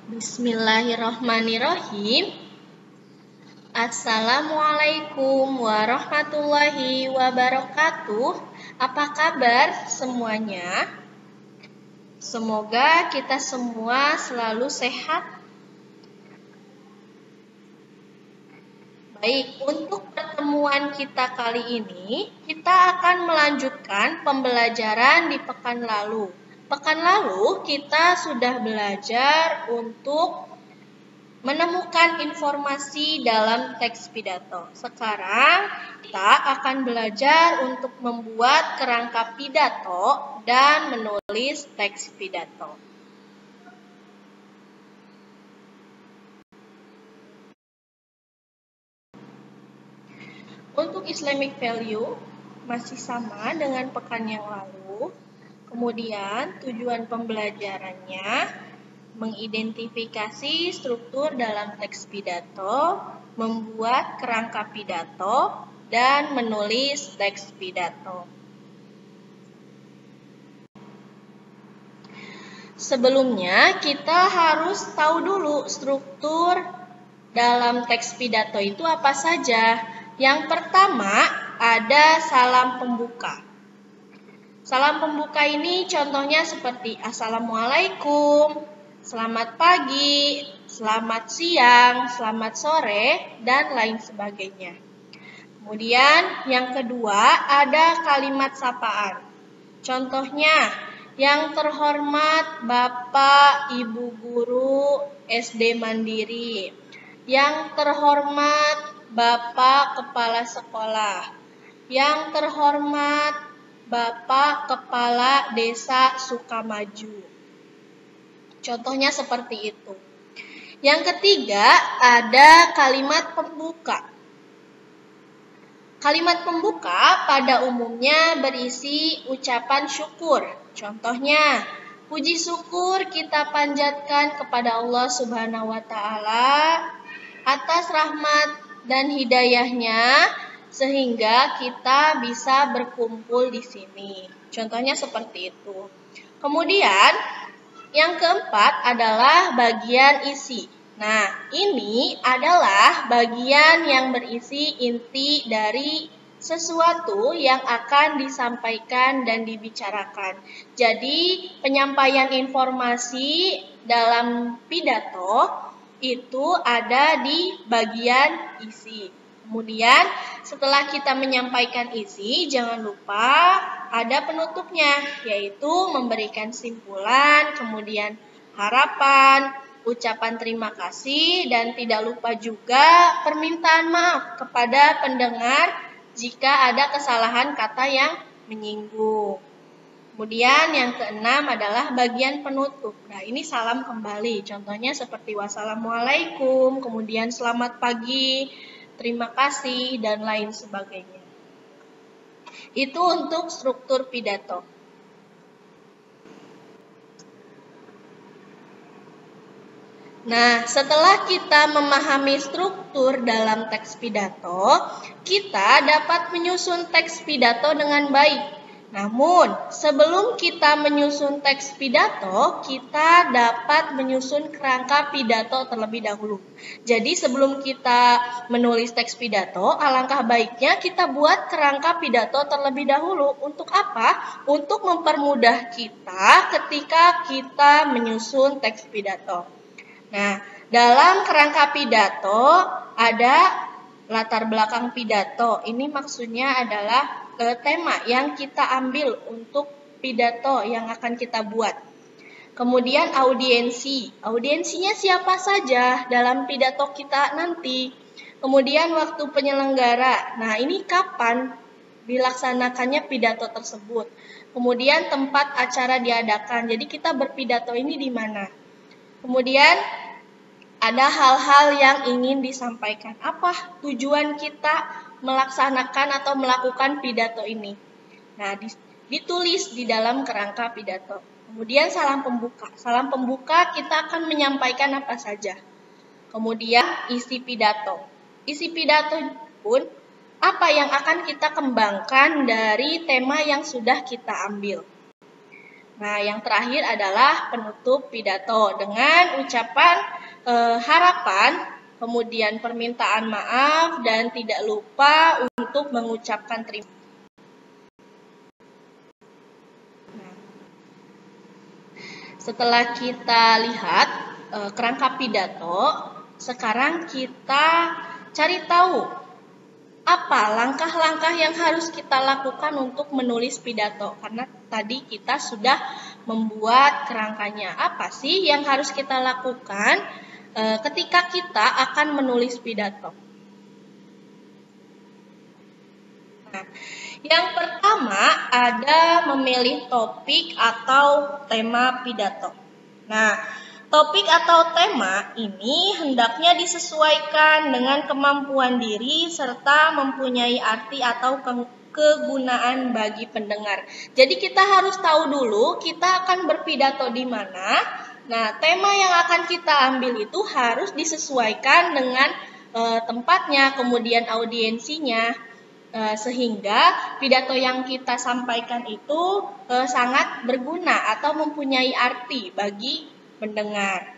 Bismillahirrahmanirrahim. Assalamualaikum warahmatullahi wabarakatuh. Apa kabar semuanya? Semoga kita semua selalu sehat. Baik, untuk pertemuan kita kali ini, kita akan melanjutkan pembelajaran di pekan lalu. Pekan lalu kita sudah belajar untuk menemukan informasi dalam teks pidato. Sekarang kita akan belajar untuk membuat kerangka pidato dan menulis teks pidato. Untuk Islamic value masih sama dengan pekan yang lalu. Kemudian tujuan pembelajarannya mengidentifikasi struktur dalam teks pidato, membuat kerangka pidato, dan menulis teks pidato. Sebelumnya, kita harus tahu dulu struktur dalam teks pidato itu apa saja. Yang pertama, ada salam pembuka. Salam pembuka ini contohnya seperti Assalamualaikum, selamat pagi, selamat siang, selamat sore, dan lain sebagainya. Kemudian yang kedua ada kalimat sapaan. Contohnya, yang terhormat Bapak Ibu Guru SD Mandiri, yang terhormat Bapak Kepala Sekolah, yang terhormat Bapak Kepala Desa Sukamaju. Contohnya seperti itu. Yang ketiga ada kalimat pembuka. Kalimat pembuka pada umumnya berisi ucapan syukur. Contohnya, puji syukur kita panjatkan kepada Allah Subhanahu wa Ta'ala atas rahmat dan hidayahnya sehingga kita bisa berkumpul di sini. Contohnya seperti itu. Kemudian yang keempat adalah bagian isi. Nah, ini adalah bagian yang berisi inti dari sesuatu yang akan disampaikan dan dibicarakan. Jadi, penyampaian informasi dalam pidato itu ada di bagian isi. Kemudian setelah kita menyampaikan isi, jangan lupa ada penutupnya, yaitu memberikan simpulan, kemudian harapan, ucapan terima kasih, dan tidak lupa juga permintaan maaf kepada pendengar jika ada kesalahan kata yang menyinggung. Kemudian yang keenam adalah bagian penutup. Nah, ini salam kembali. Contohnya seperti wassalamualaikum, kemudian selamat pagi, terima kasih, dan lain sebagainya. Itu untuk struktur pidato. Nah, setelah kita memahami struktur dalam teks pidato, kita dapat menyusun teks pidato dengan baik. Namun, sebelum kita menyusun teks pidato, kita dapat menyusun kerangka pidato terlebih dahulu. Jadi, sebelum kita menulis teks pidato, alangkah baiknya kita buat kerangka pidato terlebih dahulu. Untuk apa? Untuk mempermudah kita ketika kita menyusun teks pidato. Nah, dalam kerangka pidato ada latar belakang pidato. Ini maksudnya adalah tema yang kita ambil untuk pidato yang akan kita buat. Kemudian audiensi. Audiensinya siapa saja dalam pidato kita nanti. Kemudian waktu penyelenggara. Nah, ini kapan dilaksanakannya pidato tersebut. Kemudian tempat acara diadakan. Jadi kita berpidato ini di mana. Kemudian ada hal-hal yang ingin disampaikan. Apa tujuan kita melaksanakan atau melakukan pidato ini? Nah, ditulis di dalam kerangka pidato. Kemudian salam pembuka. Salam pembuka kita akan menyampaikan apa saja. Kemudian isi pidato. Isi pidato pun apa yang akan kita kembangkan dari tema yang sudah kita ambil. Nah, yang terakhir adalah penutup pidato dengan ucapan harapan, kemudian permintaan maaf, dan tidak lupa untuk mengucapkan terima kasih. Setelah kita lihat kerangka pidato, sekarang kita cari tahu apa langkah-langkah yang harus kita lakukan untuk menulis pidato. Karena tadi kita sudah membuat kerangkanya. Apa sih yang harus kita lakukan ketika kita akan menulis pidato? Nah, yang pertama ada memilih topik atau tema pidato. Nah, topik atau tema ini hendaknya disesuaikan dengan kemampuan diri serta mempunyai arti atau kegunaan bagi pendengar. Jadi kita harus tahu dulu kita akan berpidato di mana. Nah, tema yang akan kita ambil itu harus disesuaikan dengan tempatnya, kemudian audiensinya. Sehingga pidato yang kita sampaikan itu sangat berguna atau mempunyai arti bagi pendengar.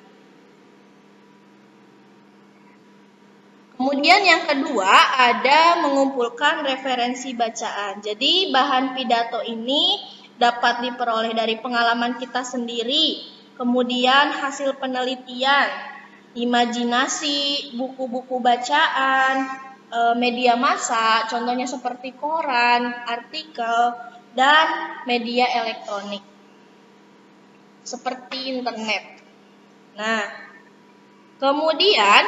Kemudian yang kedua ada mengumpulkan referensi bacaan. Jadi bahan pidato ini dapat diperoleh dari pengalaman kita sendiri, kemudian hasil penelitian, imajinasi, buku-buku bacaan, media massa, contohnya seperti koran, artikel, dan media elektronik seperti internet. Nah, kemudian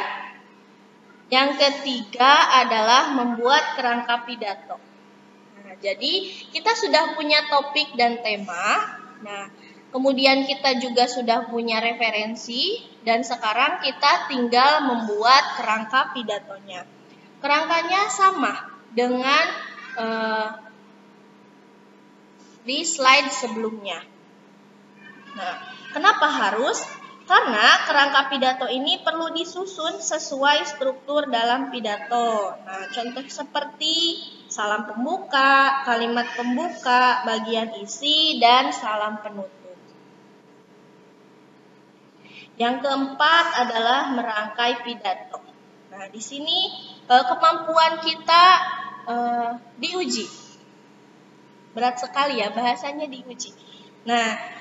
yang ketiga adalah membuat kerangka pidato. Nah, jadi kita sudah punya topik dan tema. Nah, kemudian kita juga sudah punya referensi dan sekarang kita tinggal membuat kerangka pidatonya. Kerangkanya sama dengan di slide sebelumnya. Nah, kenapa harus? Karena kerangka pidato ini perlu disusun sesuai struktur dalam pidato. Nah, contoh seperti salam pembuka, kalimat pembuka, bagian isi, dan salam penutup. Yang keempat adalah merangkai pidato. Nah, di sini kemampuan kita diuji. Berat sekali ya bahasanya diuji. Nah,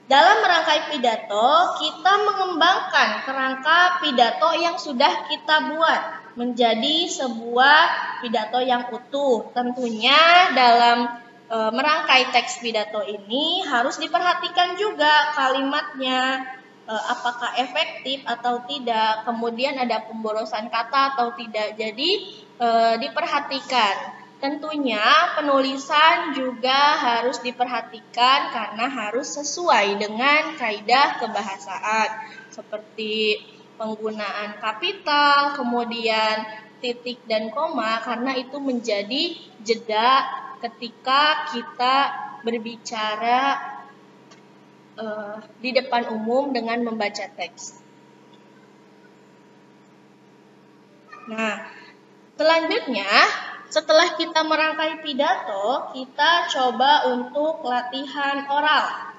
dalam merangkai pidato, kita mengembangkan kerangka pidato yang sudah kita buat menjadi sebuah pidato yang utuh. Tentunya dalam merangkai teks pidato ini harus diperhatikan juga kalimatnya, apakah efektif atau tidak, kemudian ada pemborosan kata atau tidak. Jadi diperhatikan. Tentunya penulisan juga harus diperhatikan karena harus sesuai dengan kaidah kebahasaan seperti penggunaan kapital, kemudian titik dan koma karena itu menjadi jeda ketika kita berbicara di depan umum dengan membaca teks. Nah, selanjutnya setelah kita merangkai pidato, kita coba untuk latihan oral.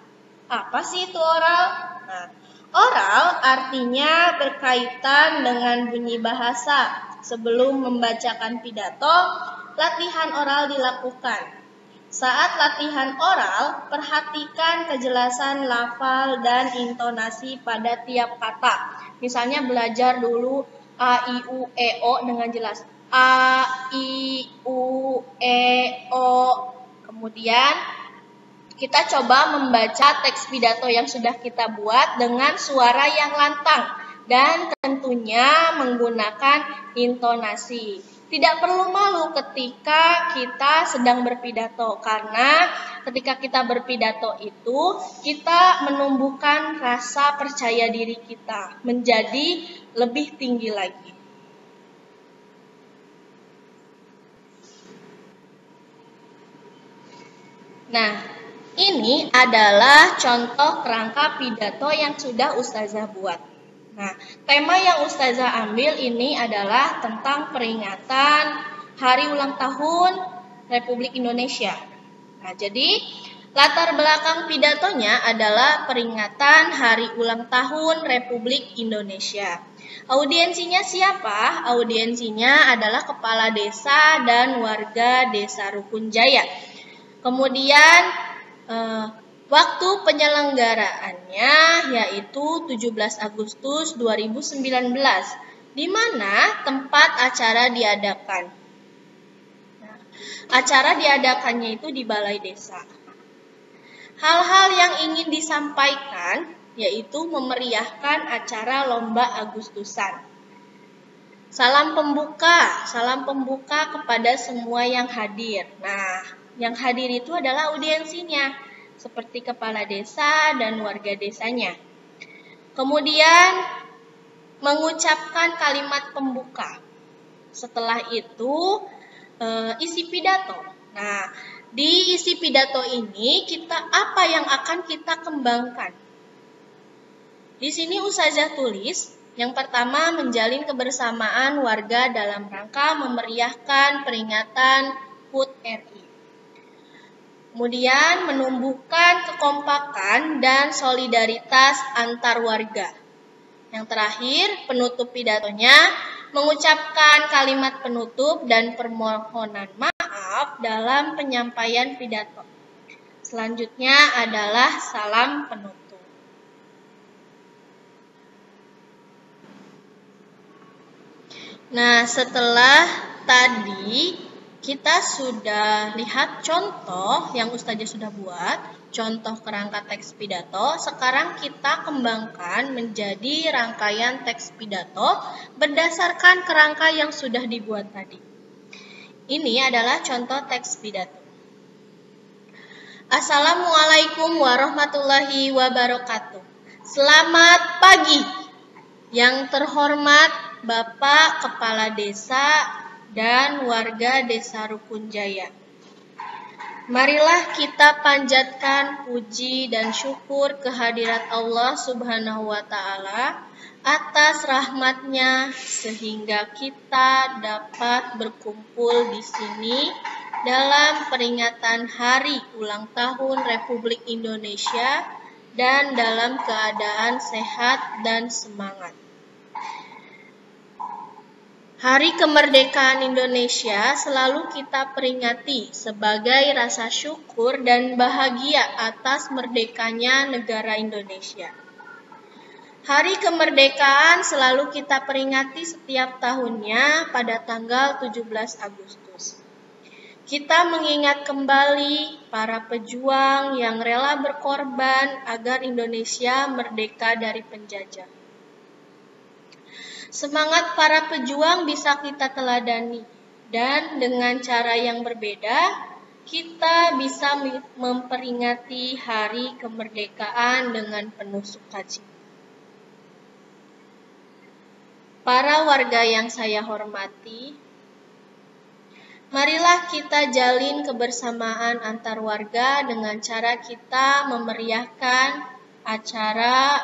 Apa sih itu oral? Nah, oral artinya berkaitan dengan bunyi bahasa. Sebelum membacakan pidato, latihan oral dilakukan. Saat latihan oral, perhatikan kejelasan lafal dan intonasi pada tiap kata. Misalnya belajar dulu A, I, U, E, O dengan jelas. A, I, U, E, O. Kemudian kita coba membaca teks pidato yang sudah kita buat dengan suara yang lantang dan tentunya menggunakan intonasi. Tidak perlu malu ketika kita sedang berpidato karena ketika kita berpidato itu kita menumbuhkan rasa percaya diri kita menjadi lebih tinggi lagi. Nah, ini adalah contoh kerangka pidato yang sudah Ustazah buat. Nah, tema yang Ustazah ambil ini adalah tentang peringatan Hari Ulang Tahun Republik Indonesia. Nah, jadi Latar belakang pidatonya adalah peringatan Hari Ulang Tahun Republik Indonesia. Audiensinya siapa? Audiensinya adalah kepala desa dan warga Desa Rukun Jaya. Kemudian waktu penyelenggaraannya yaitu 17 Agustus 2019, di mana tempat acara diadakan. Nah, acara diadakannya itu di Balai Desa. Hal-hal yang ingin disampaikan yaitu memeriahkan acara Lomba Agustusan. Salam pembuka kepada semua yang hadir. Nah, yang hadir itu adalah audiensinya, seperti kepala desa dan warga desanya. Kemudian mengucapkan kalimat pembuka. Setelah itu isi pidato. Nah, di isi pidato ini apa yang akan kita kembangkan? Di sini Ustazah tulis, yang pertama menjalin kebersamaan warga dalam rangka memeriahkan peringatan HUT RI. Kemudian menumbuhkan kekompakan dan solidaritas antar warga. Yang terakhir, penutup pidatonya mengucapkan kalimat penutup dan permohonan maaf dalam penyampaian pidato. Selanjutnya adalah salam penutup. Nah, setelah tadi kita sudah lihat contoh yang Ustazah sudah buat, contoh kerangka teks pidato. Sekarang kita kembangkan menjadi rangkaian teks pidato berdasarkan kerangka yang sudah dibuat tadi. Ini adalah contoh teks pidato. Assalamualaikum warahmatullahi wabarakatuh. Selamat pagi. Yang terhormat Bapak Kepala Desa dan warga Desa Rukun Jaya. Marilah kita panjatkan puji dan syukur kehadirat Allah Subhanahu wa Ta'ala atas rahmatnya sehingga kita dapat berkumpul di sini dalam peringatan Hari Ulang Tahun Republik Indonesia dan dalam keadaan sehat dan semangat. Hari kemerdekaan Indonesia selalu kita peringati sebagai rasa syukur dan bahagia atas merdekanya negara Indonesia. Hari kemerdekaan selalu kita peringati setiap tahunnya pada tanggal 17 Agustus. Kita mengingat kembali para pejuang yang rela berkorban agar Indonesia merdeka dari penjajah. Semangat para pejuang bisa kita teladani, dan dengan cara yang berbeda, kita bisa memperingati hari kemerdekaan dengan penuh sukacita. Para warga yang saya hormati, marilah kita jalin kebersamaan antar warga dengan cara kita memeriahkan acara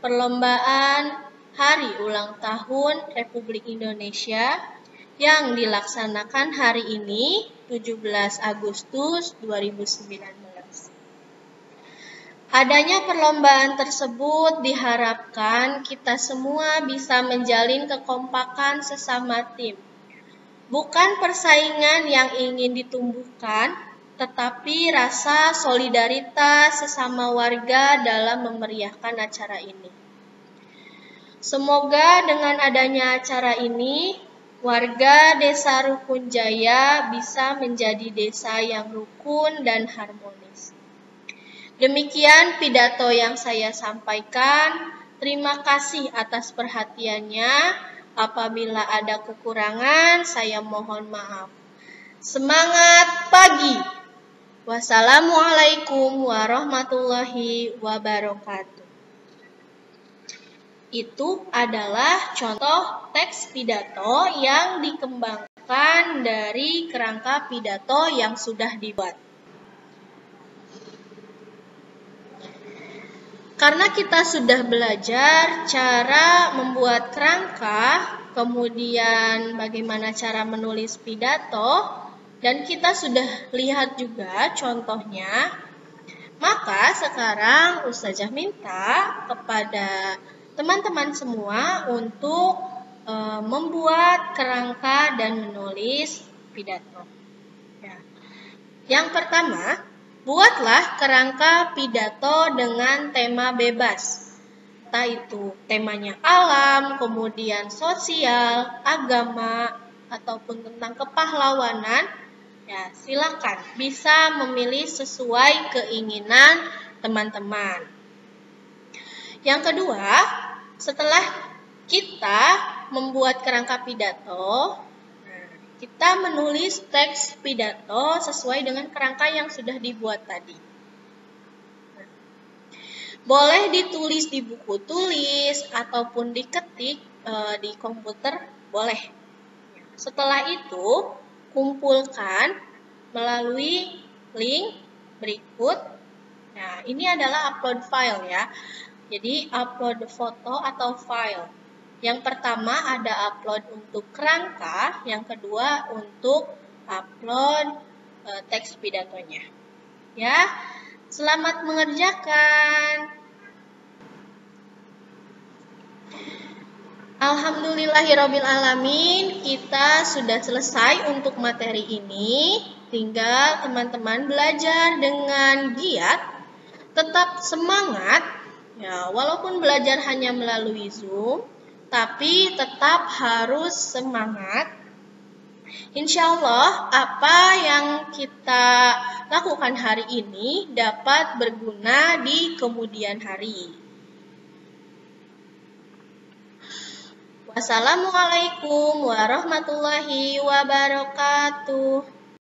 perlombaan Hari Ulang Tahun Republik Indonesia yang dilaksanakan hari ini 17 Agustus 2019. Adanya perlombaan tersebut diharapkan kita semua bisa menjalin kekompakan sesama tim. Bukan persaingan yang ingin ditumbuhkan, tetapi rasa solidaritas sesama warga dalam memeriahkan acara ini. Semoga dengan adanya acara ini, warga Desa Rukun Jaya bisa menjadi desa yang rukun dan harmonis. Demikian pidato yang saya sampaikan. Terima kasih atas perhatiannya. Apabila ada kekurangan, saya mohon maaf. Semangat pagi. Wassalamualaikum warahmatullahi wabarakatuh. Itu adalah contoh teks pidato yang dikembangkan dari kerangka pidato yang sudah dibuat. Karena kita sudah belajar cara membuat kerangka, kemudian bagaimana cara menulis pidato, dan kita sudah lihat juga contohnya, Maka sekarang Ustazah minta kepada teman-teman semua untuk membuat kerangka dan menulis pidato. Ya. Yang pertama, buatlah kerangka pidato dengan tema bebas. Entah itu temanya alam, kemudian sosial, agama, ataupun tentang kepahlawanan. Ya, silakan bisa memilih sesuai keinginan teman-teman. Yang kedua, setelah kita membuat kerangka pidato, kita menulis teks pidato sesuai dengan kerangka yang sudah dibuat tadi. Boleh ditulis di buku tulis ataupun diketik di komputer, boleh. Setelah itu, kumpulkan melalui link berikut. Nah, ini adalah upload file ya. Jadi, upload foto atau file. Yang pertama ada upload untuk kerangka, yang kedua untuk upload teks pidatonya. Ya, selamat mengerjakan. Alhamdulillahirrabbilalamin, kita sudah selesai untuk materi ini. Tinggal teman-teman belajar dengan giat, tetap semangat. Ya, walaupun belajar hanya melalui Zoom, tapi tetap harus semangat. Insya Allah, apa yang kita lakukan hari ini dapat berguna di kemudian hari. Wassalamualaikum warahmatullahi wabarakatuh.